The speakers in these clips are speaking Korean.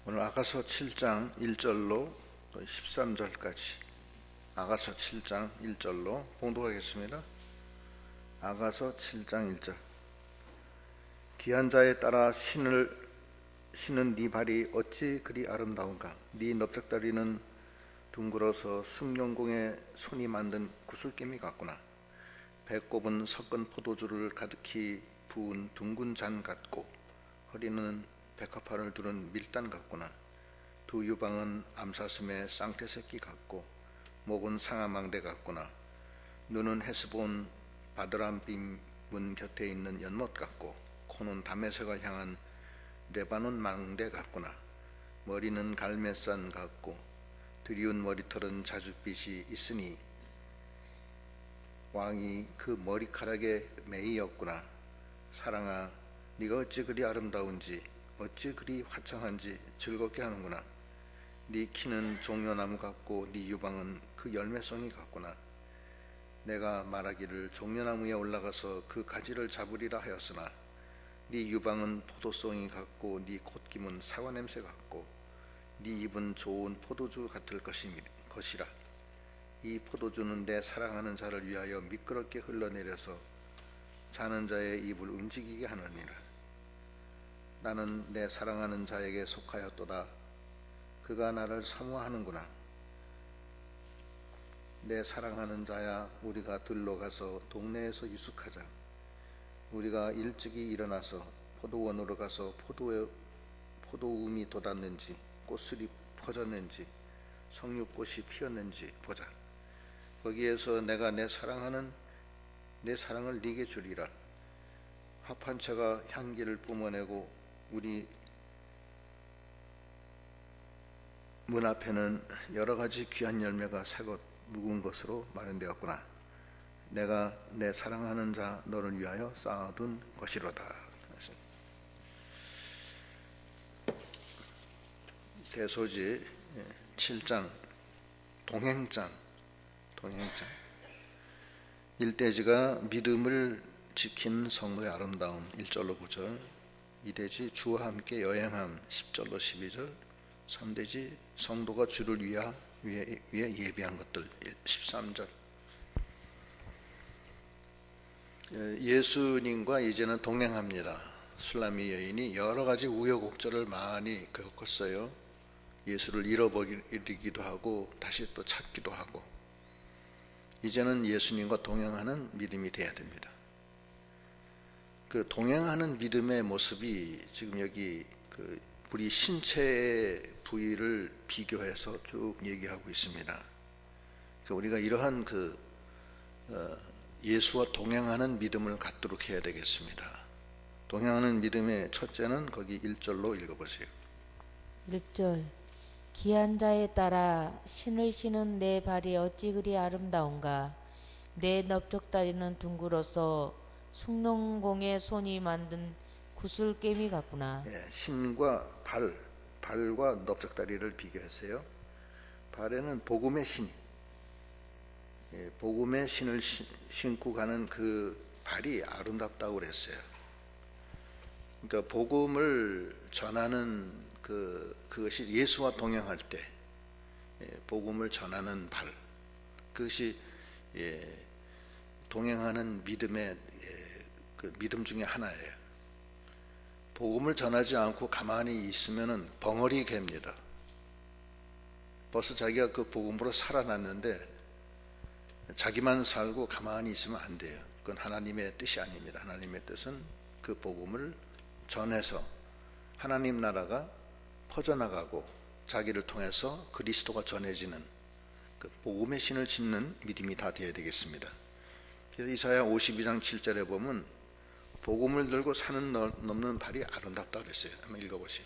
오늘 아가서 7장 1절로 13절까지 아가서 7장 1절로 봉독하겠습니다. 아가서 7장 1절. 귀한 자에 따라 신는 네 발이 어찌 그리 아름다운가. 네 넓적다리는 둥그러서 숭룡공의 손이 만든 구슬개미 같구나. 배꼽은 섞은 포도주를 가득히 부은 둥근 잔 같고 허리는 백합판을 두른 밀단 같구나. 두 유방은 암사슴의 쌍태새끼 같고 목은 상아망대 같구나. 눈은 헤스본 바드람빔 문 곁에 있는 연못 같고 코는 다메섹을 향한 레바논 망대 같구나. 머리는 갈매산 같고 드리운 머리털은 자줏빛이 있으니 왕이 그 머리카락에 매이었구나. 사랑아, 네가 어찌 그리 아름다운지 어찌 그리 화창한지 즐겁게 하는구나. 네 키는 종려나무 같고 네 유방은 그 열매송이 같구나. 내가 말하기를 종려나무에 올라가서 그 가지를 잡으리라 하였으나 네 유방은 포도송이 같고 네 콧김은 사과 냄새 같고 네 입은 좋은 포도주 같을 것이라. 이 포도주는 내 사랑하는 자를 위하여 미끄럽게 흘러내려서 자는 자의 입을 움직이게 하느니라. 나는 내 사랑하는 자에게 속하였도다. 그가 나를 사모하는구나. 내 사랑하는 자야, 우리가 들러 가서 동네에서 유숙하자. 우리가 일찍이 일어나서 포도원으로 가서 포도움이 돋았는지 꽃술이 퍼졌는지 석류꽃이 피었는지 보자. 거기에서 내가 내 사랑을 네게 주리라. 합판체가 향기를 뿜어내고 우리 문 앞에는 여러 가지 귀한 열매가 새것 묵은 것으로 마련되었구나. 내가 내 사랑하는 자 너를 위하여 쌓아둔 것이로다. 대소지 7장 동행장. 일대지가 믿음을 지킨 성도의 아름다움 1절로 9절, 2대지 주와 함께 여행함 10절로 12절, 3대지 성도가 주를 위해 예비한 것들 13절. 예수님과 이제는 동행합니다. 술라미 여인이 여러 가지 우여곡절을 많이 겪었어요. 예수를 잃어버리기도 하고 다시 또 찾기도 하고. 이제는 예수님과 동행하는 믿음이 되어야 됩니다. 그 동행하는 믿음의 모습이 지금 여기 우리 신체의 부위를 비교해서 쭉 얘기하고 있습니다. 우리가 이러한 예수와 동행하는 믿음을 갖도록 해야 되겠습니다. 동행하는 믿음의 첫째는 거기 1절로 읽어보세요. 1절. 귀한 자에 따라 신을 신은 내 발이 어찌 그리 아름다운가. 내 넓적다리는 둥그러서 숭룡공의 손이 만든 구슬개미 같구나. 신과 발과 넓적다리를 비교했어요. 발에는 복음의 신, 복음의 신을 신고 가는 그 발이 아름답다고 그랬어요. 그러니까 복음을 전하는 그것이 예수와 동행할 때 복음을 전하는 발, 그것이 동행하는 믿음의 그 믿음 중에 하나예요. 복음을 전하지 않고 가만히 있으면은 벙어리 개입니다. 벌써 자기가 그 복음으로 살아났는데 자기만 살고 가만히 있으면 안 돼요. 그건 하나님의 뜻이 아닙니다. 하나님의 뜻은 그 복음을 전해서 하나님 나라가 퍼져나가고 자기를 통해서 그리스도가 전해지는 그 복음의 신을 신는 믿음이 다 되어야 되겠습니다. 그래서 이사야 52장 7절에 보면 복음을 들고 산을 넘는 발이 아름답다 그랬어요. 한번 읽어보세요.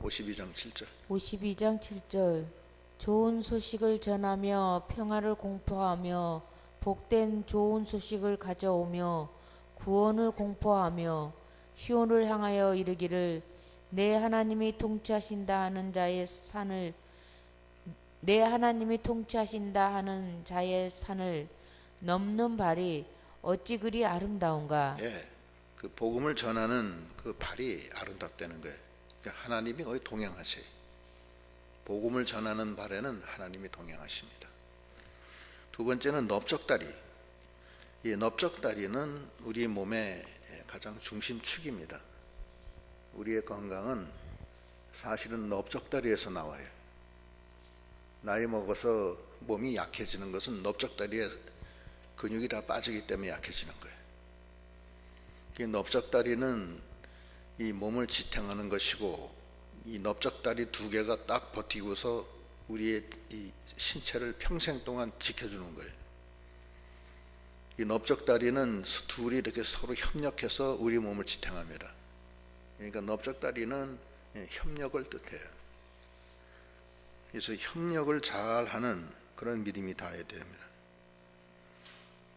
52장 7절. 52장 7절. 좋은 소식을 전하며 평화를 공포하며 복된 좋은 소식을 가져오며 구원을 공포하며 시온을 향하여 이르기를 내 하나님이 통치하신다 하는 자의 산을 넘는 발이 어찌 그리 아름다운가. 그 복음을 전하는 그 발이 아름답다는 거예요. 그러니까 하나님이 거의 동행하세요. 복음을 전하는 발에는 하나님이 동행하십니다. 두 번째는 넓적다리. 이 넓적다리는 우리 몸의 가장 중심축입니다. 우리의 건강은 사실은 넓적다리에서 나와요. 나이 먹어서 몸이 약해지는 것은 넓적다리에 근육이 다 빠지기 때문에 약해지는 거예요. 이 넓적다리는 이 몸을 지탱하는 것이고, 이 넓적다리 두 개가 딱 버티고서 우리의 이 신체를 평생 동안 지켜주는 거예요. 이 넓적다리는 둘이 이렇게 서로 협력해서 우리 몸을 지탱합니다. 그러니까 넓적다리는 협력을 뜻해요. 그래서 협력을 잘하는 그런 믿음이 닿아야 됩니다.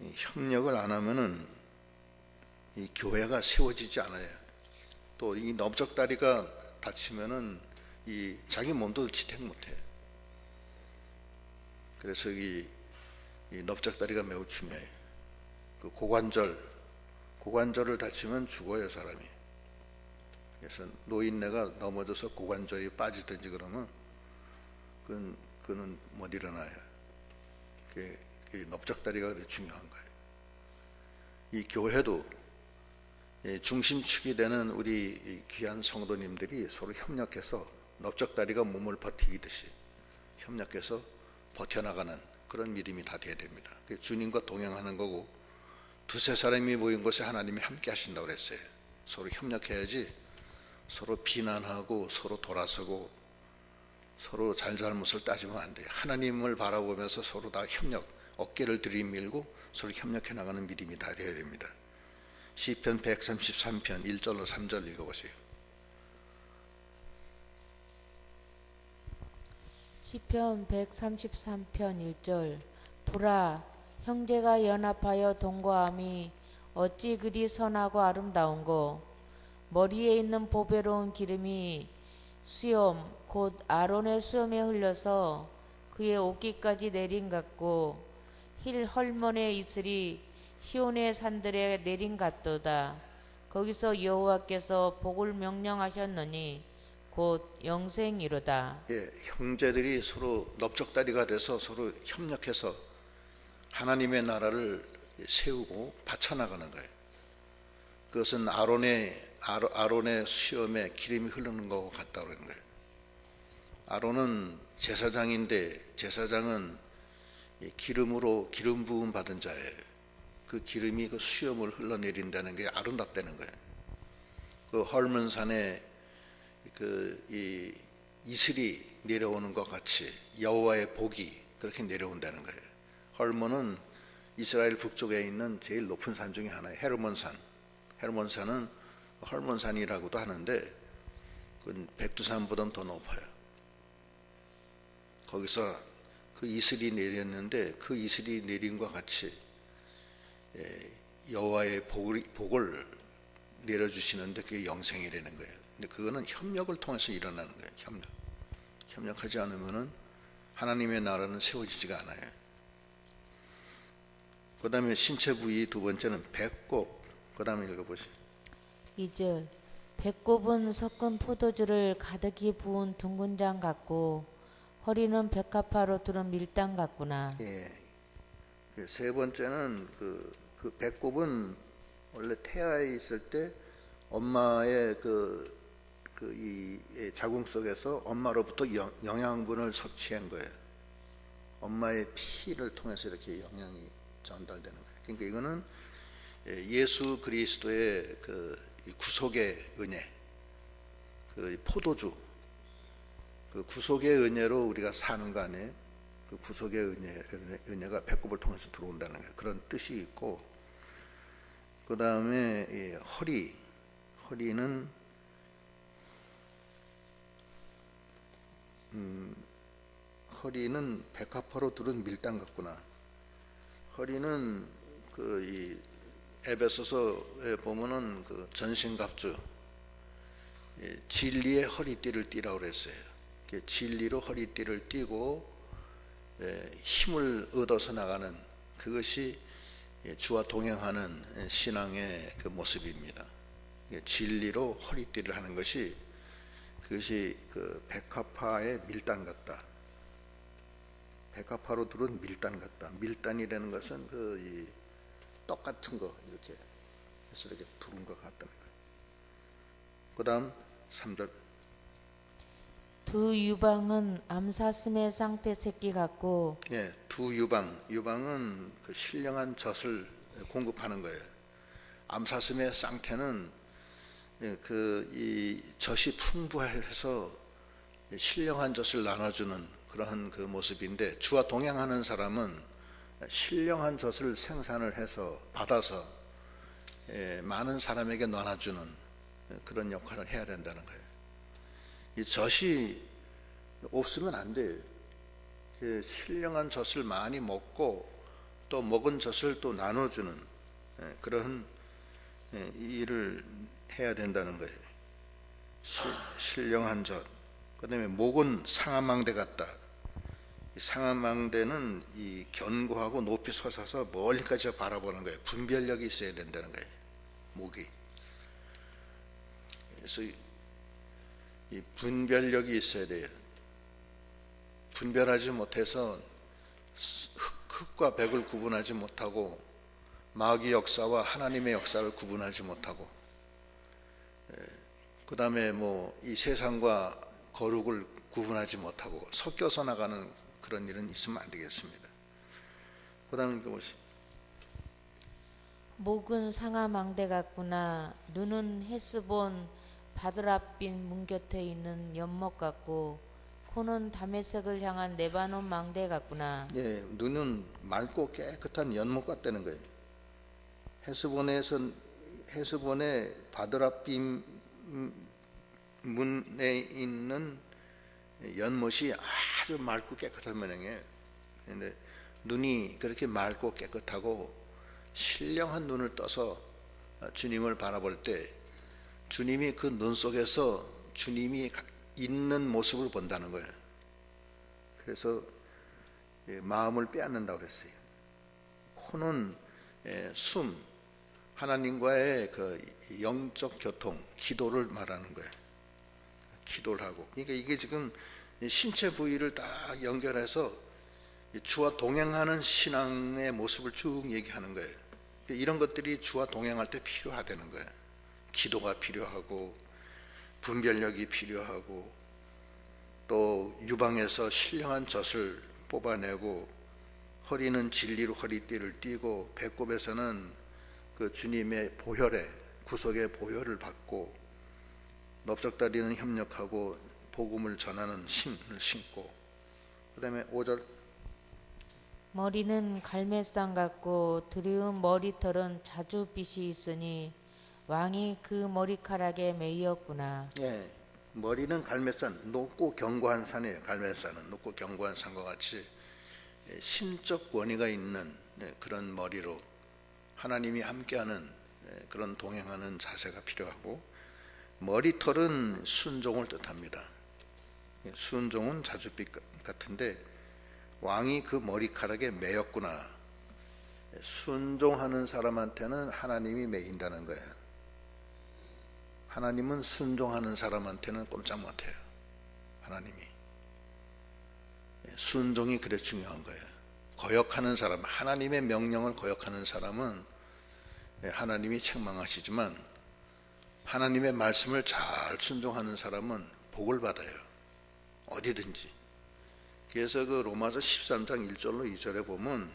이 협력을 안 하면은 이 교회가 세워지지 않아요. 또 이 넓적다리가 다치면은 이 자기 몸도 지탱 못해요. 그래서 이 넓적다리가 매우 중요해요. 그 고관절을 다치면 죽어요, 사람이. 그래서 노인네가 넘어져서 고관절이 빠지든지 그러면 그는 못 일어나요. 그 넓적다리가 그렇게 중요한 거예요. 이 교회도 중심축이 되는 우리 귀한 성도님들이 서로 협력해서 넓적다리가 몸을 버티듯이 협력해서 버텨나가는 그런 믿음이 다 돼야 됩니다. 주님과 동행하는 거고, 두세 사람이 모인 곳에 하나님이 함께 하신다고 그랬어요. 서로 협력해야지 서로 비난하고 서로 돌아서고 서로 잘잘못을 따지면 안 돼요. 하나님을 바라보면서 서로 다 어깨를 들이밀고 서로 협력해 나가는 믿음이 다 되어야 됩니다. 시편 133편 1절로 3절 읽어보세요. 시편 133편 1절. 보라, 형제가 연합하여 동거함이 어찌 그리 선하고 아름다운고. 머리에 있는 보배로운 기름이 수염 곧 아론의 수염에 흘려서 그의 옷깃까지 내린 같고, 힐 헐몬의 이슬이 시온의 산들에 내린 같도다. 거기서 여호와께서 복을 명령하셨느니 곧 영생이로다. 형제들이 서로 넓적다리가 돼서 서로 협력해서 하나님의 나라를 세우고 바쳐나가는 거예요. 그것은 아론의 수염에 기름이 흐르는 것과 같다고 하는 거예요. 아론은 제사장인데, 제사장은 기름 부음 받은 자예요. 그 기름이 그 수염을 흘러내린다는 게 아름답다는 거예요. 그 헐몬산에 이 이슬이 내려오는 것 같이 여호와의 복이 그렇게 내려온다는 거예요. 헐몬은 이스라엘 북쪽에 있는 제일 높은 산 중에 하나예요. 헤르몬산. 헤르몬산은 헐몬산이라고도 하는데 그건 백두산보다는 더 높아요. 거기서 그 이슬이 내렸는데 그 이슬이 내린 것 같이 여호와의 복을 내려주시는데 그게 영생이라는 거예요. 근데 그거는 협력을 통해서 일어나는 거예요. 협력하지 않으면은 하나님의 나라는 세워지지가 않아요. 그 다음에 신체 부위 두 번째는 배꼽. 그 다음에 읽어보시죠. 2절. 배꼽은 섞은 포도주를 가득히 부은 둥근 장 같고, 허리는 백합화로 두른 밀당 같구나. 세 번째는 그 배꼽은 원래 태아에 있을 때 엄마의 이 자궁 속에서 엄마로부터 영양분을 섭취한 거예요. 엄마의 피를 통해서 이렇게 영양이 전달되는 거예요. 그러니까 이거는 예수 그리스도의 그 구속의 은혜, 그 포도주, 그 구속의 은혜로 우리가 사는 거 아니에요? 그 구속의 은혜가 배꼽을 통해서 들어온다는 거예요. 그런 뜻이 있고, 그 다음에 허리는 백합화로 두른 밀당 같구나. 허리는 이 에베소서에 보면은 그 전신갑주, 진리의 허리띠를 띠라고 그랬어요. 진리로 허리띠를 띠고 힘을 얻어서 나가는, 그것이 주와 동행하는 신앙의 그 모습입니다. 진리로 허리띠를 하는 것이 그것이 그 백합화의 밀단 같다. 백합화로 들은 밀단 같다. 밀단이라는 것은 그 이 떡 같은 거 이렇게 해서 이렇게 두른 것 같다는 거예요. 그다음 3절. 두 유방은 암사슴의 쌍떼 새끼 같고 예, 두 유방. 유방은 그 신령한 젖을 공급하는 거예요. 암사슴의 쌍태는 그 이 젖이 풍부해서 신령한 젖을 나눠주는 그러한 그 모습인데, 주와 동행하는 사람은 신령한 젖을 생산을 해서 받아서 많은 사람에게 나눠주는 그런 역할을 해야 된다는 거예요. 이 젖이 없으면 안 돼요. 신령한 젖을 많이 먹고 또 먹은 젖을 또 나눠주는 그런 일을 해야 된다는 거예요. 신령한 젖. 그 다음에 목은 상아망대 같다. 상아망대는 이 견고하고 높이 솟아서 멀리까지 바라보는 거예요. 분별력이 있어야 된다는 거예요. 목이. 그래서 이 분별력이 있어야 돼요. 분별하지 못해서 흙과 백을 구분하지 못하고 마귀 역사와 하나님의 역사를 구분하지 못하고, 그 다음에 뭐 이 세상과 거룩을 구분하지 못하고 섞여서 나가는 그런 일은 있으면 안 되겠습니다. 그 다음에 그것이 목은 상아망대 같구나. 눈은 헤스본 바드랍빛 문 곁에 있는 연못 같고 코는 다메섹을 향한 레바논 망대 같구나. 예, 눈은 맑고 깨끗한 연못 같다는 거예요. 헤스본의 바드랍빔 문에 있는 연못이 아주 맑고 깨끗한 모양이에요. 그런데 눈이 그렇게 맑고 깨끗하고 신령한 눈을 떠서 주님을 바라볼 때 주님이 그 눈 속에서 주님이 있는 모습을 본다는 거예요. 그래서 마음을 빼앗는다고 그랬어요. 코는 숨, 하나님과의 그 영적 교통, 기도를 말하는 거예요. 기도를 하고. 그러니까 이게 지금 신체 부위를 딱 연결해서 주와 동행하는 신앙의 모습을 쭉 얘기하는 거예요. 이런 것들이 주와 동행할 때 필요하다는 거예요. 기도가 필요하고 분별력이 필요하고 또 유방에서 신령한 젖을 뽑아내고 허리는 진리로 허리띠를 띠고 배꼽에서는 그 주님의 보혈에 구속의 보혈을 받고 넓적다리는 협력하고 복음을 전하는 신을 신고, 그 다음에 5절. 머리는 갈매쌍 같고 드리운 머리털은 자주빛이 있으니 왕이 그 머리카락에 매이었구나. 예, 머리는 갈매산, 높고 견고한 산이에요. 갈매산은 높고 견고한 산과 같이 심적 권위가 있는 그런 머리로 하나님이 함께하는 그런 동행하는 자세가 필요하고, 머리털은 순종을 뜻합니다. 순종은 자줏빛 같은데 왕이 그 머리카락에 매였구나. 순종하는 사람한테는 하나님이 매인다는 거예요. 하나님은 순종하는 사람한테는 꼼짝 못해요. 하나님이. 순종이 그래 중요한 거예요. 거역하는 사람, 하나님의 명령을 거역하는 사람은 하나님이 책망하시지만 하나님의 말씀을 잘 순종하는 사람은 복을 받아요. 어디든지. 그래서 그 로마서 13장 1절로 2절에 보면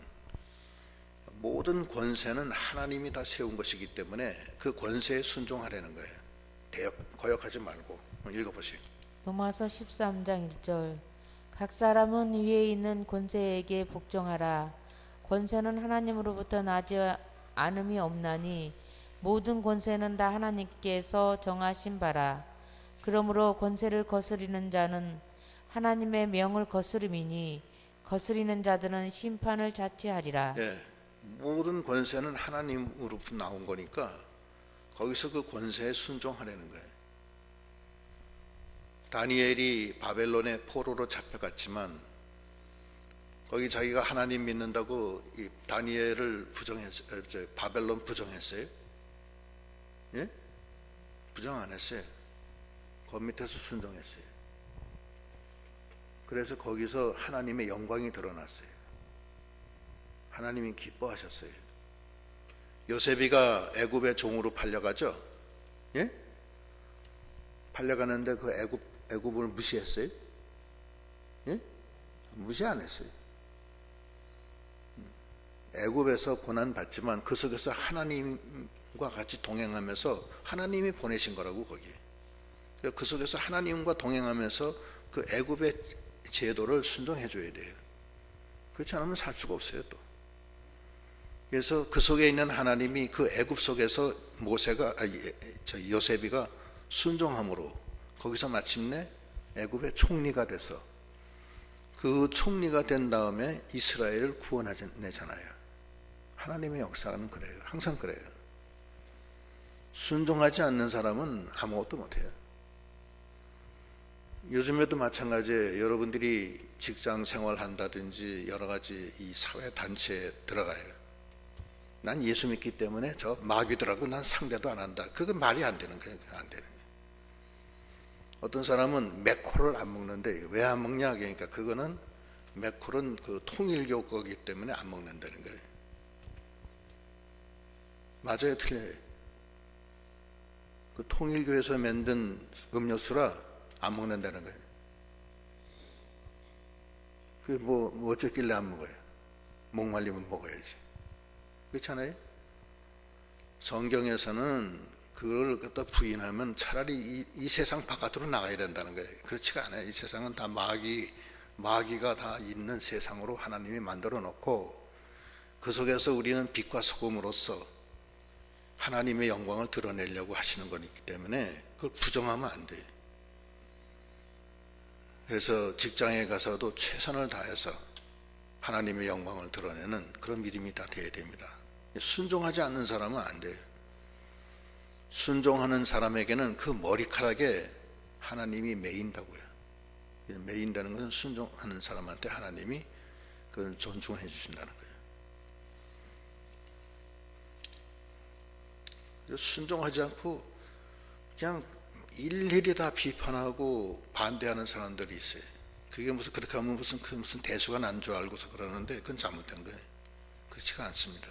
모든 권세는 하나님이 다 세운 것이기 때문에 그 권세에 순종하라는 거예요. 거역하지 말고. 읽어보세요. 로마서 13장 1절. 각 사람은 위에 있는 권세에게 복종하라. 권세는 하나님으로부터 나지 않음이 없나니 모든 권세는 다 하나님께서 정하신 바라. 그러므로 권세를 거스리는 자는 하나님의 명을 거스름이니 거스리는 자들은 심판을 자취하리라. 예, 모든 권세는 하나님으로부터 나온 거니까 거기서 그 권세에 순종하라는 거예요. 다니엘이 바벨론의 포로로 잡혀갔지만 거기 자기가 하나님 믿는다고 이 다니엘을 바벨론 부정했어요? 예? 부정 안 했어요. 그 밑에서 순종했어요. 그래서 거기서 하나님의 영광이 드러났어요. 하나님이 기뻐하셨어요. 요셉이가 애굽의 종으로 팔려가죠. 예? 팔려가는데 그 애굽을 무시했어요. 예? 무시 안 했어요. 애굽에서 고난 받지만 그 속에서 하나님과 같이 동행하면서 하나님이 보내신 거라고 거기에. 그 속에서 하나님과 동행하면서 그 애굽의 제도를 순종해 줘야 돼요. 그렇지 않으면 살 수가 없어요 또. 그래서 그 속에 있는 하나님이 그 애굽 속에서 요셉이가 순종함으로 거기서 마침내 애굽의 총리가 돼서 그 총리가 된 다음에 이스라엘을 구원해내잖아요. 하나님의 역사는 그래요. 항상 그래요. 순종하지 않는 사람은 아무것도 못해요. 요즘에도 마찬가지예요. 여러분들이 직장 생활한다든지 여러 가지 이 사회 단체에 들어가요. 난 예수 믿기 때문에 저 마귀들하고 난 상대도 안 한다. 그건 말이 안 되는 거예요. 안 되는 거예요. 어떤 사람은 맥콜을 안 먹는데 왜 안 먹냐? 그러니까 그거는 맥콜은 그 통일교 거기 때문에 안 먹는다는 거예요. 맞아요, 틀려요? 그 통일교에서 만든 음료수라 안 먹는다는 거예요. 그게 뭐 어쩌길래 안 먹어요? 목말리면 먹어야지. 그렇잖아요? 성경에서는 그걸 갖다 부인하면 차라리 이 세상 바깥으로 나가야 된다는 거예요. 그렇지가 않아요. 이 세상은 다 마귀가 다 있는 세상으로 하나님이 만들어 놓고 그 속에서 우리는 빛과 소금으로서 하나님의 영광을 드러내려고 하시는 거기 때문에 그걸 부정하면 안 돼요. 그래서 직장에 가서도 최선을 다해서 하나님의 영광을 드러내는 그런 믿음이 다 돼야 됩니다. 순종하지 않는 사람은 안 돼요. 순종하는 사람에게는 그 머리카락에 하나님이 매인다고요. 매인다는 것은 순종하는 사람한테 하나님이 그걸 존중해 주신다는 거예요. 순종하지 않고 그냥 일일이 다 비판하고 반대하는 사람들이 있어요. 그게 그렇게 하면 무슨 대수가 난 줄 알고서 그러는데 그건 잘못된 거예요. 그렇지가 않습니다.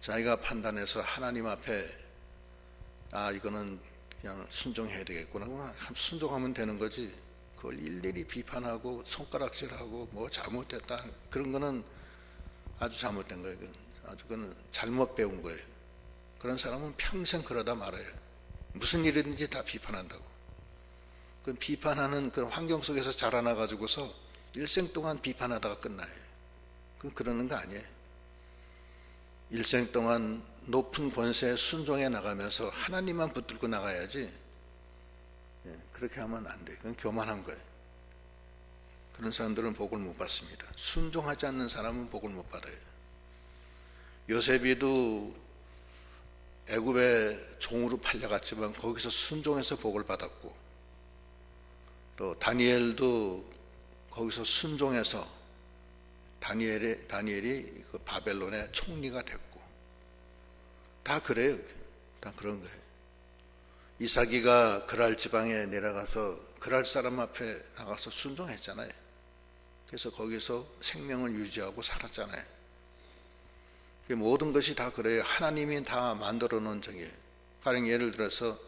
자기가 판단해서 하나님 앞에 이거는 그냥 순종해야 되겠구나. 순종하면 되는 거지. 그걸 일일이 비판하고 손가락질하고 뭐 잘못됐다. 그런 거는 아주 잘못된 거예요. 그거는 잘못 배운 거예요. 그런 사람은 평생 그러다 말아요. 무슨 일이든지 다 비판한다고. 그 비판하는 그런 환경 속에서 자라나가지고서 일생 동안 비판하다가 끝나요. 그러는 거 아니에요. 일생 동안 높은 권세에 순종해 나가면서 하나님만 붙들고 나가야지. 그렇게 하면 안 돼요. 그건 교만한 거예요. 그런 사람들은 복을 못 받습니다. 순종하지 않는 사람은 복을 못 받아요. 요셉이도 애굽의 종으로 팔려갔지만 거기서 순종해서 복을 받았고, 또 다니엘도 거기서 순종해서 다니엘이 그 바벨론의 총리가 됐고, 다 그래요. 다 그런 거예요. 이삭이가 그랄 지방에 내려가서 그랄 사람 앞에 나가서 순종했잖아요. 그래서 거기서 생명을 유지하고 살았잖아요. 모든 것이 다 그래요. 하나님이 다 만들어 놓은 적이에요. 가령 예를 들어서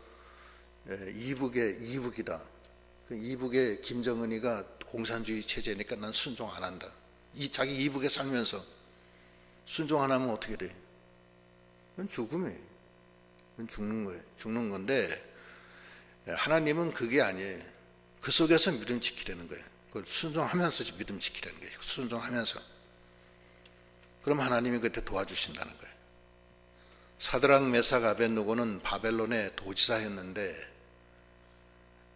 이북이다. 그 이북의 김정은이가 공산주의 체제니까 난 순종 안 한다. 자기 이북에 살면서 순종 안 하면 어떻게 돼? 그건 죽음이에요. 그건 죽는 거예요. 죽는 건데 하나님은 그게 아니에요. 그 속에서 믿음 지키려는 거예요. 그걸 순종하면서 믿음 지키려는 거예요. 순종하면서. 그럼 하나님이 그때 도와주신다는 거예요. 사드락 메삭 아벳느고는 바벨론의 도지사였는데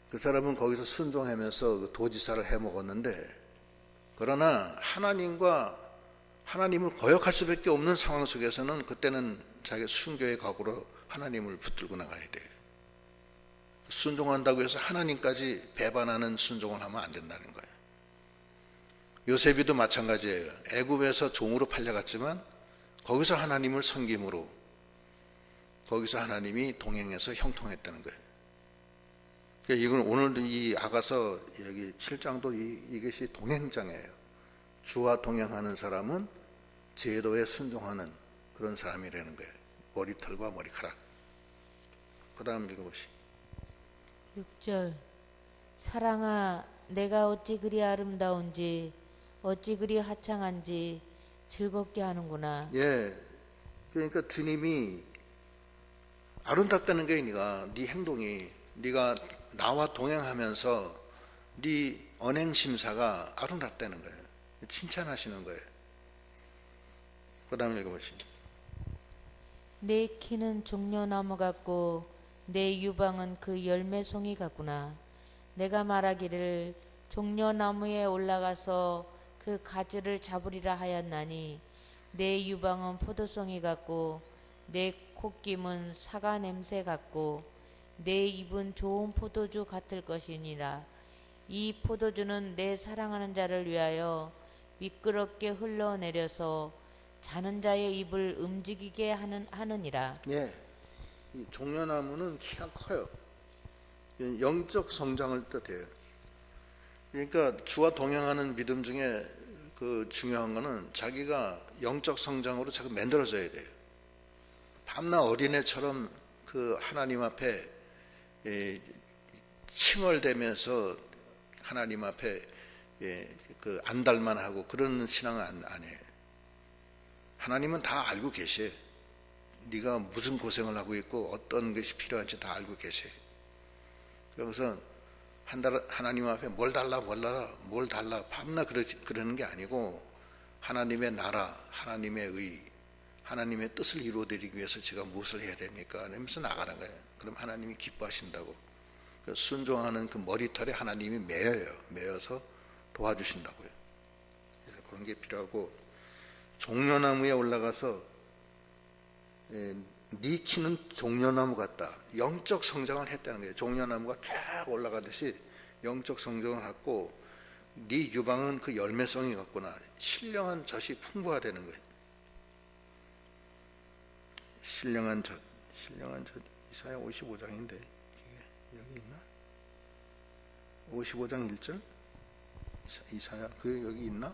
그 사람은 거기서 순종하면서 그 도지사를 해먹었는데, 그러나 하나님을 거역할 수밖에 없는 상황 속에서는 그때는 자기 순교의 각오로 하나님을 붙들고 나가야 돼요. 순종한다고 해서 하나님까지 배반하는 순종을 하면 안 된다는 거예요. 요셉이도 마찬가지예요. 애굽에서 종으로 팔려갔지만 거기서 하나님을 섬김으로 거기서 하나님이 동행해서 형통했다는 거예요. 그러니까 이건 오늘 이 아가서 여기 7장도 이것이 동행장이에요. 주와 동행하는 사람은 제도에 순종하는 그런 사람이라는 거예요. 머리털과 머리카락. 그 다음 읽어보시. 6절 사랑아 내가 어찌 그리 아름다운지 어찌 그리 화창한지 즐겁게 하는구나. 예, 그러니까 주님이 아름답다는 게 네 행동이 네가 나와 동행하면서 네 언행 심사가 아름답다는 거예요. 칭찬하시는 거예요. 그 다음 읽어보시. 내 키는 종려나무 같고 내 유방은 그 열매송이 같구나. 내가 말하기를 종려나무에 올라가서 그 가지를 잡으리라 하였나니 내 유방은 포도송이 같고 내 콧김은 사과 냄새 같고 내 입은 좋은 포도주 같을 것이니라. 이 포도주는 내 사랑하는 자를 위하여 미끄럽게 흘러내려서 자는 자의 입을 움직이게 하느니라. 예, 이 종려나무는 키가 커요. 영적 성장을 뜻해요. 그러니까 주와 동행하는 믿음 중에 그 중요한 거는 자기가 영적 성장으로 자꾸 만들어져야 돼요. 밤낮 어린애처럼 그 하나님 앞에 칭얼대면서 하나님 앞에 그 안달만 하고 그런 신앙은 안 해요. 하나님은 다 알고 계셔요. 네가 무슨 고생을 하고 있고 어떤 것이 필요한지 다 알고 계셔요. 그래서 하나님 앞에 뭘 달라 밤낮 그러는 게 아니고 하나님의 나라, 하나님의 의, 하나님의 뜻을 이루어드리기 위해서 제가 무엇을 해야 됩니까? 하면서 나가는 거예요. 그럼 하나님이 기뻐하신다고. 순종하는 그 머리털에 하나님이 매여서 도와주신다고요. 그래서 그런 게 필요하고, 종려나무에 올라가서 네 키는 종려나무 같다. 영적 성장을 했다는 거예요. 종려나무가 쫙 올라가듯이 영적 성장을 했고, 네 유방은 그 열매성이 같구나. 신령한 젖이 풍부하다는 거예요. 신령한 젖 이사야 55장인데 여기 있나? 55장 1절 이사야 그 여기 있나?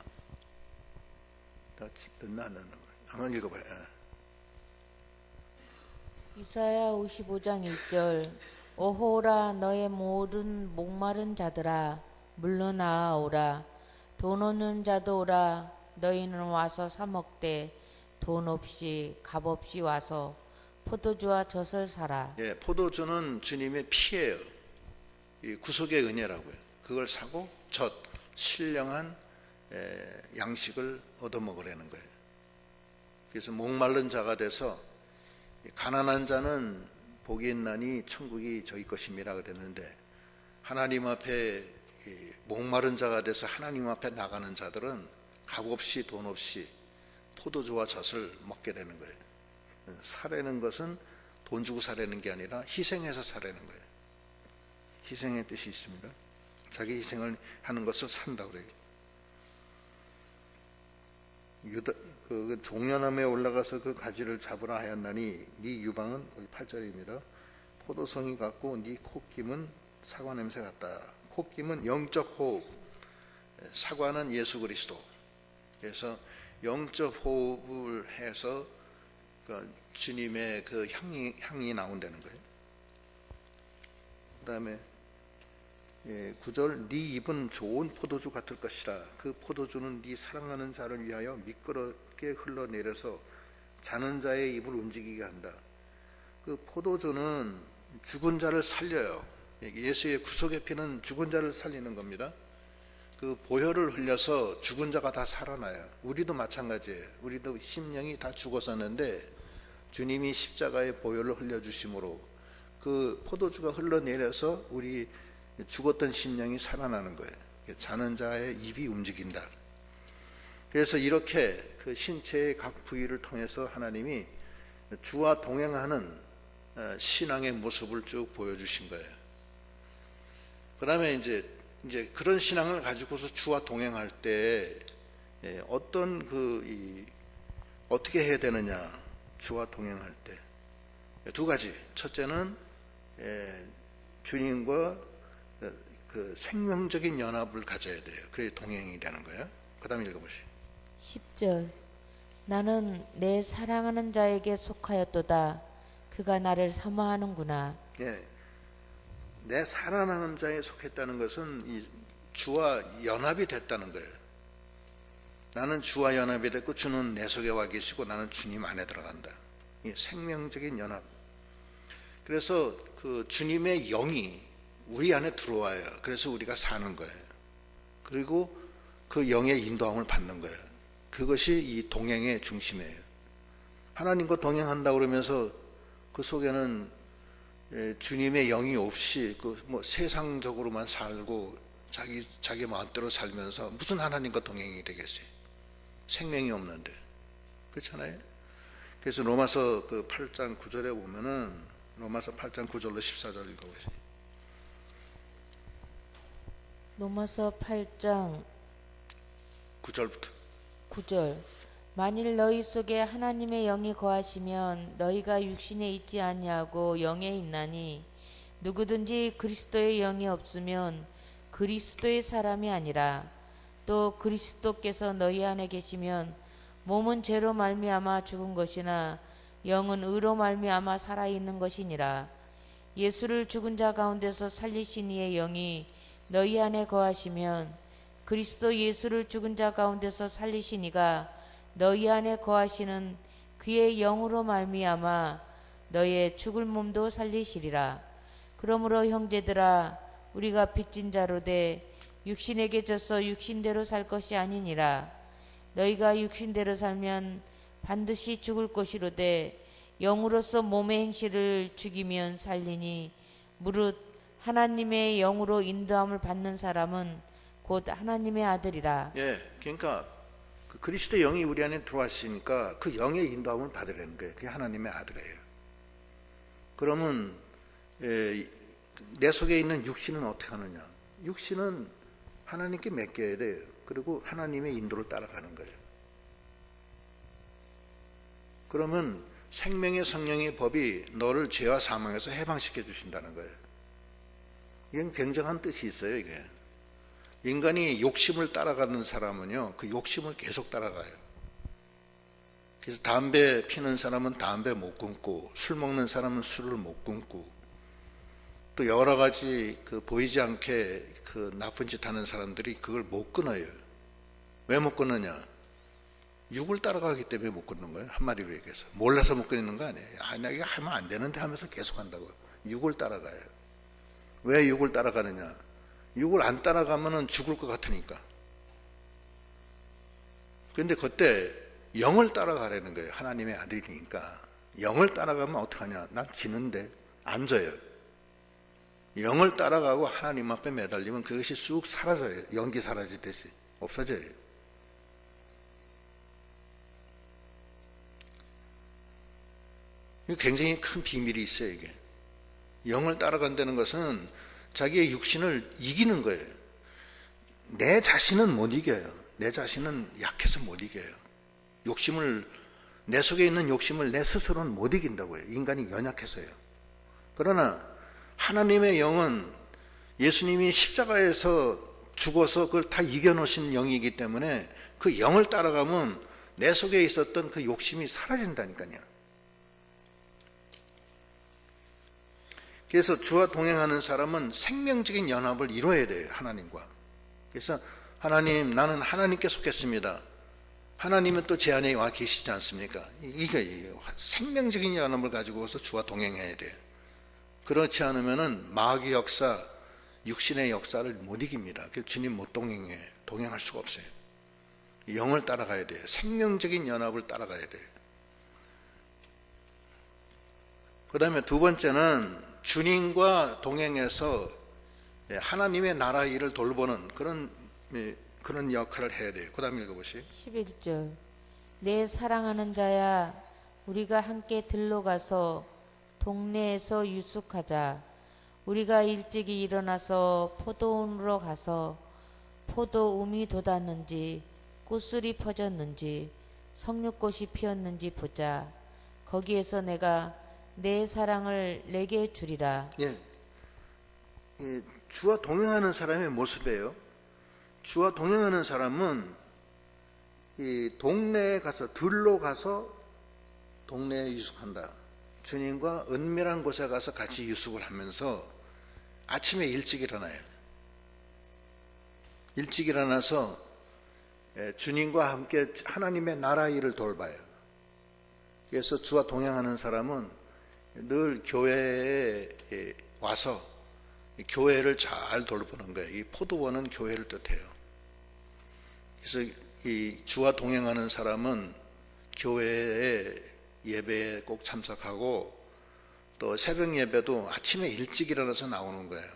넣나 안 넣나? 한번 읽어봐요. 이사야 55장 1절 오호라 너의 모든 목마른 자들아 물러나오라. 돈 없는 자도 오라. 너희는 와서 사 먹되 돈 없이 값 없이 와서 포도주와 젖을 사라. 예, 포도주는 주님의 피예요. 이 구속의 은혜라고요. 그걸 사고 젖, 신령한 양식을 얻어먹으라는 거예요. 그래서 목마른 자가 돼서 가난한 자는 복이 있나니 천국이 저희 것임이라 그랬는데, 하나님 앞에 목마른 자가 돼서 하나님 앞에 나가는 자들은 값없이 돈 없이 포도주와 젖을 먹게 되는 거예요. 사라는 것은 돈 주고 사라는 게 아니라 희생해서 사라는 거예요. 희생의 뜻이 있습니다. 자기 희생을 하는 것을 산다고 그래요. 그 종려나무에 올라가서 그 가지를 잡으라 하였나니 네 유방은 8절입니다. 포도송이 같고 네 콧김은 사과 냄새 같다. 콧김은 영적 호흡, 사과는 예수 그리스도. 그래서 영적 호흡을 해서 그 주님의 그 향이 나온다는 거예요. 그 다음에 9절 네 입은 좋은 포도주 같을 것이라. 그 포도주는 네 사랑하는 자를 위하여 미끄럽게 흘러내려서 자는 자의 입을 움직이게 한다. 그 포도주는 죽은 자를 살려요. 예수의 구속의 피는 죽은 자를 살리는 겁니다. 그 보혈을 흘려서 죽은 자가 다 살아나요. 우리도 마찬가지예요. 우리도 심령이 다 죽었었는데 주님이 십자가의 보혈을 흘려주심으로 그 포도주가 흘러내려서 우리 죽었던 심령이 살아나는 거예요. 자는 자의 입이 움직인다. 그래서 이렇게 그 신체의 각 부위를 통해서 하나님이 주와 동행하는 신앙의 모습을 쭉 보여주신 거예요. 그 다음에 이제 그런 신앙을 가지고서 주와 동행할 때 어떻게 해야 되느냐? 주와 동행할 때 두 가지. 첫째는 주님과 그 생명적인 연합을 가져야 돼요. 그래야 동행이 되는 거예요. 그 다음에 읽어보시죠. 10절 나는 내 사랑하는 자에게 속하였도다. 그가 나를 사모하는구나. 예, 내 사랑하는 자에 속했다는 것은 이 주와 연합이 됐다는 거예요. 나는 주와 연합이 됐고 주는 내 속에 와 계시고 나는 주님 안에 들어간다. 이 생명적인 연합. 그래서 그 주님의 영이 우리 안에 들어와요. 그래서 우리가 사는 거예요. 그리고 그 영의 인도함을 받는 거예요. 그것이 이 동행의 중심이에요. 하나님과 동행한다 그러면서 그 속에는 주님의 영이 없이 그 뭐 세상적으로만 살고 자기 마음대로 살면서 무슨 하나님과 동행이 되겠어요? 생명이 없는데. 그렇잖아요? 그래서 로마서 그 8장 9절에 보면은 로마서 8장 9절로 14절 읽어보세요. 로마서 8장 9절부터 9절 만일 너희 속에 하나님의 영이 거하시면 너희가 육신에 있지 아니하고 영에 있나니 누구든지 그리스도의 영이 없으면 그리스도의 사람이 아니라 또 그리스도께서 너희 안에 계시면 몸은 죄로 말미암아 죽은 것이나 영은 의로 말미암아 살아 있는 것이니라. 예수를 죽은 자 가운데서 살리신 이의 영이 너희 안에 거하시면 그리스도 예수를 죽은 자 가운데서 살리신 이가 너희 안에 거하시는 그의 영으로 말미암아 너의 죽을 몸도 살리시리라. 그러므로 형제들아 우리가 빚진 자로 돼 육신에게 져서 육신대로 살 것이 아니니라. 너희가 육신대로 살면 반드시 죽을 것이로되 영으로서 몸의 행실을 죽이면 살리니 무릇 하나님의 영으로 인도함을 받는 사람은 곧 하나님의 아들이라. 예, 그러니까 그 그리스도 영이 우리 안에 들어왔으니까 그 영의 인도함을 받으려는 거예요. 그게 하나님의 아들이에요. 그러면 내 속에 있는 육신은 어떻게 하느냐? 육신은 하나님께 맡겨야 돼요. 그리고 하나님의 인도를 따라가는 거예요. 그러면 생명의 성령의 법이 너를 죄와 사망에서 해방시켜 주신다는 거예요. 이건 굉장한 뜻이 있어요. 이게 인간이 욕심을 따라가는 사람은요, 그 욕심을 계속 따라가요. 그래서 담배 피는 사람은 담배 못 끊고, 술 먹는 사람은 술을 못 끊고, 또 여러 가지 그 보이지 않게 그 나쁜 짓 하는 사람들이 그걸 못 끊어요. 왜 못 끊느냐? 육을 따라가기 때문에 못 끊는 거예요. 한마디로 얘기해서. 몰라서 못 끊는 거 아니에요. 아, 나 이거 하면 안 되는데 하면서 계속 한다고요. 육을 따라가요. 왜 육을 따라가느냐? 육을 안 따라가면은 죽을 것 같으니까. 그런데 그때 영을 따라가라는 거예요. 하나님의 아들이니까. 영을 따라가면 어떡하냐? 난 지는데 안 져요. 영을 따라가고 하나님 앞에 매달리면 그것이 쑥 사라져요. 연기 사라지듯이 없어져요. 이게 굉장히 큰 비밀이 있어요. 이게 영을 따라간다는 것은 자기의 육신을 이기는 거예요. 내 자신은 못 이겨요. 내 자신은 약해서 못 이겨요. 욕심을, 내 속에 있는 욕심을 내 스스로는 못 이긴다고요. 인간이 연약해서요. 그러나 하나님의 영은 예수님이 십자가에서 죽어서 그걸 다 이겨놓으신 영이기 때문에 그 영을 따라가면 내 속에 있었던 그 욕심이 사라진다니까요. 그래서 주와 동행하는 사람은 생명적인 연합을 이루어야 돼요. 하나님과. 그래서 하나님, 나는 하나님께 속했습니다. 하나님은 또 제 안에 와 계시지 않습니까? 이게 생명적인 연합을 가지고서 주와 동행해야 돼요. 그렇지 않으면은 마귀 역사, 육신의 역사를 못 이깁니다. 그래서 주님 못 동행할 수가 없어요. 영을 따라가야 돼요. 생명적인 연합을 따라가야 돼요. 그 다음에 두 번째는 주님과 동행해서 하나님의 나라 일을 돌보는 그런 역할을 해야 돼요. 그 다음 읽어보시죠. 11절 내 사랑하는 자야 우리가 함께 들러가서 동네에서 유숙하자. 우리가 일찍이 일어나서 포도원으로 가서 포도움이 돋았는지 꽃술이 퍼졌는지 석류꽃이 피었는지 보자. 거기에서 내가 내 사랑을 내게 주리라. 예. 주와 동행하는 사람의 모습이에요. 주와 동행하는 사람은 이 동네에 가서 들로 가서 동네에 유숙한다. 주님과 은밀한 곳에 가서 같이 유숙을 하면서 아침에 일찍 일어나요. 일찍 일어나서 주님과 함께 하나님의 나라 일을 돌봐요. 그래서 주와 동행하는 사람은 늘 교회에 와서 교회를 잘 돌보는 거예요. 이 포도원은 교회를 뜻해요. 그래서 이 주와 동행하는 사람은 교회에 예배에 꼭 참석하고 또 새벽 예배도 아침에 일찍 일어나서 나오는 거예요.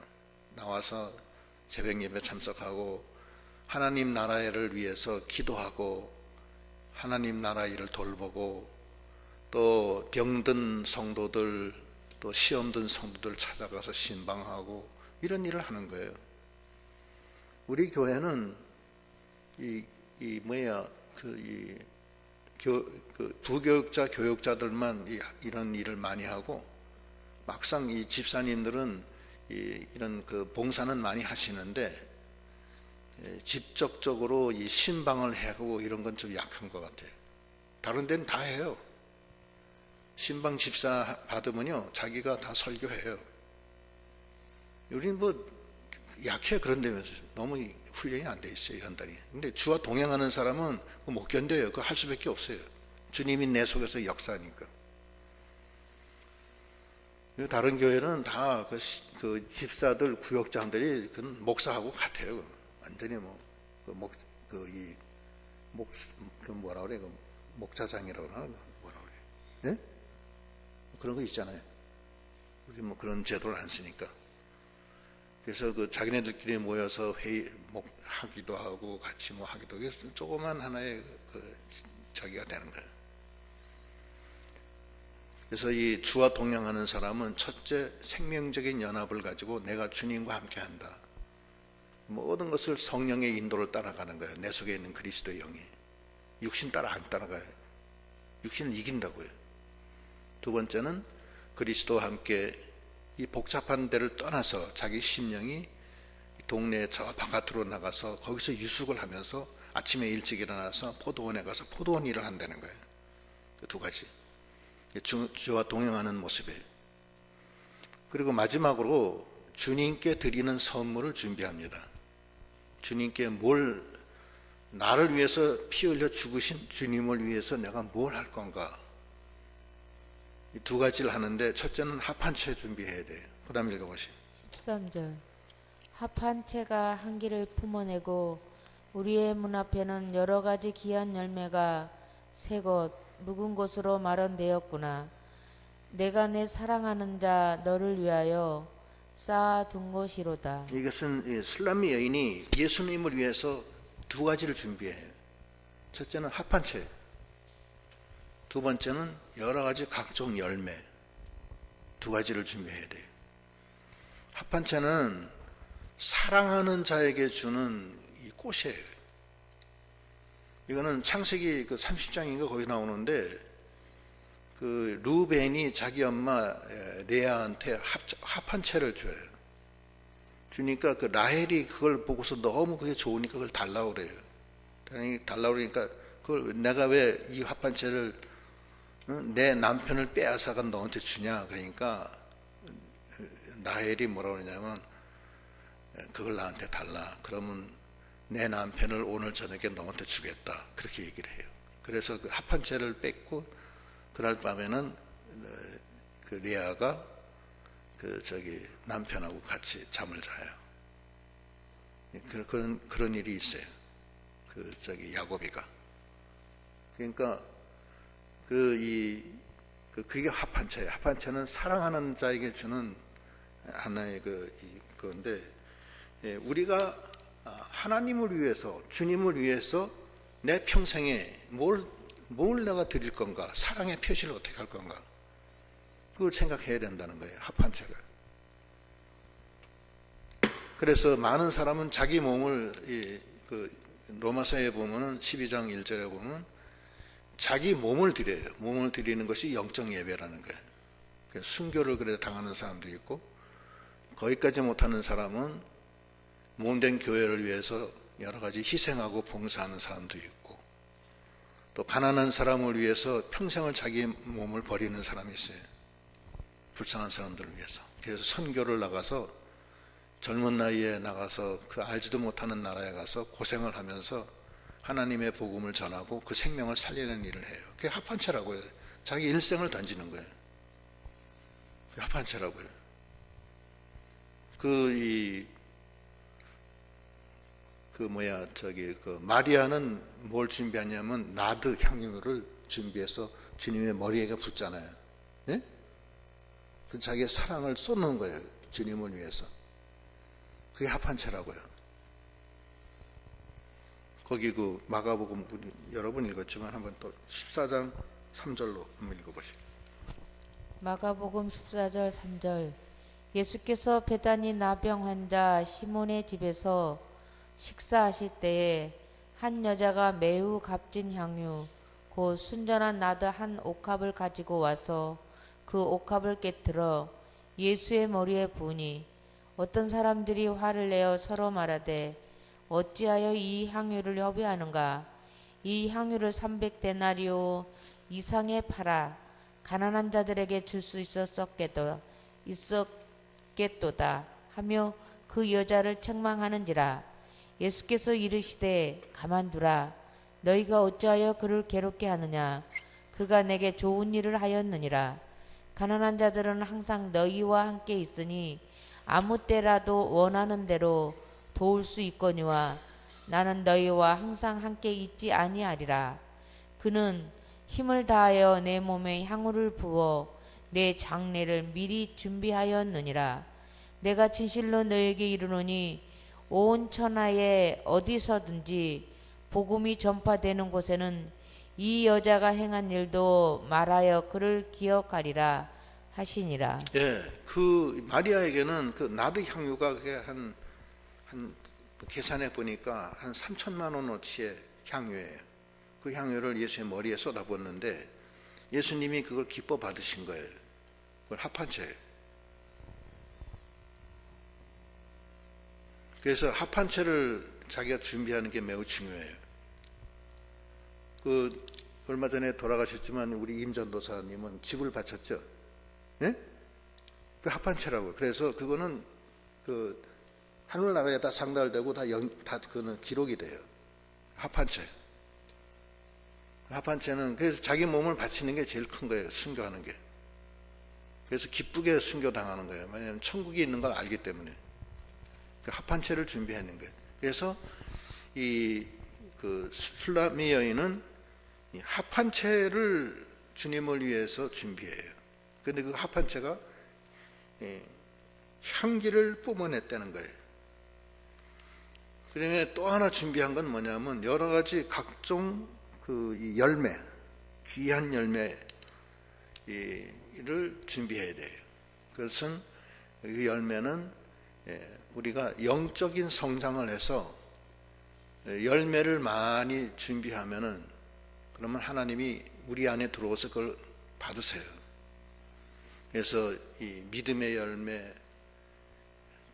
나와서 새벽 예배 참석하고 하나님 나라 일을 위해서 기도하고 하나님 나라 일을 돌보고 또 병든 성도들 또 시험 든 성도들 찾아가서 신방하고 이런 일을 하는 거예요. 우리 교회는 부교육자 교육자들만 이런 일을 많이 하고 막상 이 집사님들은 이런 그 봉사는 많이 하시는데 직접적으로 이 신방을 하고 이런 건 좀 약한 것 같아요. 다른 데는 다 해요. 신방 집사 받으면요 자기가 다 설교해요. 우리는 뭐 약해. 그런 데면서 너무 훈련이 안 돼 있어요, 현단이. 근데 주와 동행하는 사람은 못 견뎌요. 그거 할 수밖에 없어요. 주님이 내 속에서 역사하니까. 다른 교회는 다 그 집사들, 구역장들이 그 목사하고 같아요. 완전히 뭐라 그래? 목자장이라고 하나? 뭐라 그래? 예? 그런 거 있잖아요. 우리 뭐 그런 제도를 안 쓰니까. 그래서 그 자기네들끼리 모여서 하기도 하고 같이 뭐 하기도 해서 조그만 하나의 자기가 되는 거예요. 그래서 이 주와 동행하는 사람은 첫째 생명적인 연합을 가지고 내가 주님과 함께한다. 모든 것을 성령의 인도를 따라가는 거예요. 내 속에 있는 그리스도의 영이. 육신 따라 안 따라가요. 육신을 이긴다고요. 두 번째는 그리스도와 함께 이 복잡한 데를 떠나서 자기 심령이 동네 저 바깥으로 나가서 거기서 유숙을 하면서 아침에 일찍 일어나서 포도원에 가서 포도원 일을 한다는 거예요. 두 가지. 주와 동행하는 모습이에요. 그리고 마지막으로 주님께 드리는 선물을 준비합니다. 주님께 나를 위해서 피 흘려 죽으신 주님을 위해서 내가 뭘 할 건가? 이 두 가지를 하는데 첫째는 합한 채 준비해야 돼요. 그 다음 읽어보시죠. 13절 합한 채가 한기를 품어내고 우리의 문 앞에는 여러 가지 귀한 열매가 새 곳 묵은 곳으로 마련되었구나. 내가 내 사랑하는 자 너를 위하여 쌓아둔 곳이로다. 이것은 술람미 여인이 예수님을 위해서 두 가지를 준비해요. 첫째는 합한 채, 두 번째는 여러 가지 각종 열매, 두 가지를 준비해야 돼요. 합한 채는 사랑하는 자에게 주는 이 꽃이에요. 이거는 창세기 30장인가 거기 나오는데 그 루벤이 자기 엄마 레아한테 합한 채를 줘요. 주니까 그 라헬이 그걸 보고서 너무 그게 좋으니까 그걸 달라고 그래요. 달라고 그러니까 그걸 내가 왜 이 합한 채를 내 남편을 빼앗아가 너한테 주냐. 그러니까 라헬이 뭐라고 그러냐면 그걸 나한테 달라. 그러면 내 남편을 오늘 저녁에 너한테 주겠다. 그렇게 얘기를 해요. 그래서 그 합한 채를 뺏고 그날 밤에는 그 레아가 남편하고 같이 잠을 자요. 그런 일이 있어요. 야곱이가. 그러니까 그게 합한 채예요. 합한 채는 사랑하는 자에게 주는 하나의 그건데 우리가 하나님을 위해서 주님을 위해서 내 평생에 뭘 내가 드릴 건가? 사랑의 표시를 어떻게 할 건가? 그걸 생각해야 된다는 거예요. 합한 채를. 그래서 많은 사람은 자기 몸을 로마서에 보면은 12장 1절에 보면 자기 몸을 드려요. 몸을 드리는 것이 영적 예배라는 거예요. 순교를 그래 당하는 사람도 있고 거기까지 못하는 사람은 몸된 교회를 위해서 여러 가지 희생하고 봉사하는 사람도 있고, 또 가난한 사람을 위해서 평생을 자기 몸을 버리는 사람이 있어요. 불쌍한 사람들을 위해서. 그래서 선교를 나가서 젊은 나이에 나가서 그 알지도 못하는 나라에 가서 고생을 하면서 하나님의 복음을 전하고 그 생명을 살리는 일을 해요. 그게 합한채라고요. 자기 일생을 던지는 거예요. 그게 합한채라고요. 마리아는 뭘 준비하냐면 나드 향유를 준비해서 주님의 머리에 붓잖아요. 예? 그 자기의 사랑을 쏟는 거예요. 주님을 위해서. 그게 합한채라고요. 거기 그 마가복음 여러 번 읽었지만 한번 또 14장 3절로 한번 읽어보시죠. 마가복음 14절 3절. 예수께서 베다니 나병 환자 시몬의 집에서 식사하실 때에 한 여자가 매우 값진 향유 곧 순전한 나드 한 옥합을 가지고 와서 그 옥합을 깨뜨려 예수의 머리에 부으니 어떤 사람들이 화를 내어 서로 말하되 어찌하여 이 향유를 협의하는가? 이 향유를 300데나리오 이상에 팔아 가난한 자들에게 줄 수 있었겠도다 하며 그 여자를 책망하는지라. 예수께서 이르시되 가만두라. 너희가 어찌하여 그를 괴롭게 하느냐? 그가 내게 좋은 일을 하였느니라. 가난한 자들은 항상 너희와 함께 있으니 아무 때라도 원하는 대로 도울 수 있거니와 나는 너희와 항상 함께 있지 아니하리라. 그는 힘을 다하여 내 몸에 향유를 부어 내 장례를 미리 준비하였느니라. 내가 진실로 너에게 이르노니 온 천하에 어디서든지 복음이 전파되는 곳에는 이 여자가 행한 일도 말하여 그를 기억하리라 하시니라. 예, 그 마리아에게는 그 나드 향유가 한 계산해 보니까 한 3천만 원어치의 향유예요. 그 향유를 예수의 머리에 쏟아붓는데 예수님이 그걸 기뻐 받으신 거예요. 그걸 합한채예요. 그래서 합한채를 자기가 준비하는 게 매우 중요해요. 그 얼마 전에 돌아가셨지만 우리 임전도사님은 집을 바쳤죠. 예? 그 합한채라고. 그래서 그거는 그 하늘나라에다 상달되고 다 그는 기록이 돼요. 합한채. 합한채는 그래서 자기 몸을 바치는 게 제일 큰 거예요. 순교하는 게. 그래서 기쁘게 순교당하는 거예요. 왜냐하면 천국이 있는 걸 알기 때문에. 그 합한채를 준비하는 거예요. 그래서 그 술라미 여인은 이 합한채를 주님을 위해서 준비해요. 그런데 그 합한채가 향기를 뿜어냈다는 거예요. 그다음에 또 하나 준비한 건 뭐냐면 여러 가지 각종 그 열매, 귀한 열매를 준비해야 돼요. 그것은 그 열매는 우리가 영적인 성장을 해서 열매를 많이 준비하면은 그러면 하나님이 우리 안에 들어와서 그걸 받으세요. 그래서 이 믿음의 열매,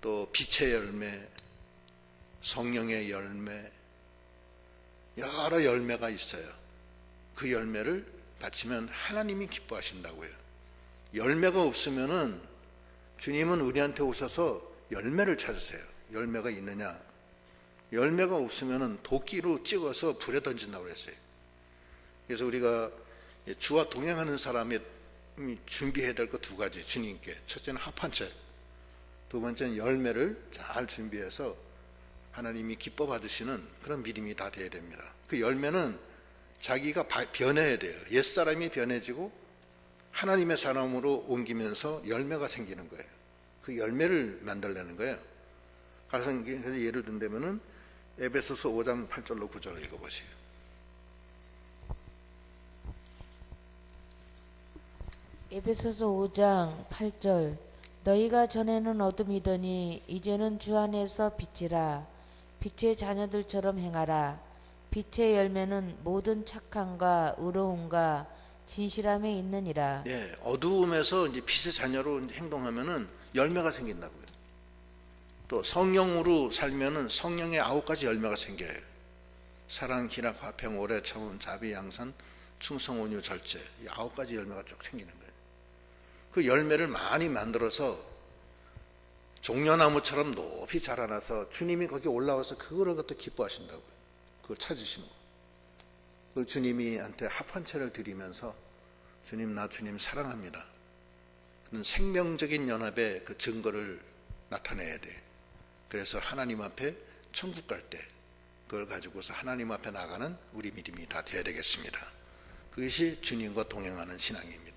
또 빛의 열매, 성령의 열매, 여러 열매가 있어요. 그 열매를 바치면 하나님이 기뻐하신다고요. 열매가 없으면은 주님은 우리한테 오셔서 열매를 찾으세요. 열매가 있느냐? 열매가 없으면은 도끼로 찍어서 불에 던진다고 그랬어요. 그래서 우리가 주와 동행하는 사람이 준비해야 될 것 두 가지, 주님께. 첫째는 합한채, 두 번째는 열매를 잘 준비해서 하나님이 기뻐 받으시는 그런 믿음이 다 돼야 됩니다. 그 열매는 자기가 변해야 돼요. 옛사람이 변해지고 하나님의 사람으로 옮기면서 열매가 생기는 거예요. 그 열매를 만들려는 거예요. 그래서 예를 든다면은 에베소서 5장 8절로 9절을 읽어보세요. 에베소서 5장 8절. 너희가 전에는 어둠이더니 이제는 주 안에서 빛이라. 빛의 자녀들처럼 행하라. 빛의 열매는 모든 착함과 의로움과 진실함에 있느니라. 어두움에서 이제 빛의 자녀로 행동하면은 열매가 생긴다고요. 또 성령으로 살면은 성령의 9가지 열매가 생겨요. 사랑, 희락, 화평, 오래 참음, 자비, 양선, 충성, 온유, 절제. 이 9가지 열매가 쭉 생기는 거예요. 그 열매를 많이 만들어서 종려나무처럼 높이 자라나서 주님이 거기 올라와서 그거를 갖다 기뻐하신다고요. 그걸 찾으시는 거예요. 그 주님이한테 합한채를 드리면서 주님, 나 주님 사랑합니다. 그런 생명적인 연합의 그 증거를 나타내야 돼. 그래서 하나님 앞에 천국 갈 때 그걸 가지고서 하나님 앞에 나가는 우리 믿음이 다 돼야 되겠습니다. 그것이 주님과 동행하는 신앙입니다.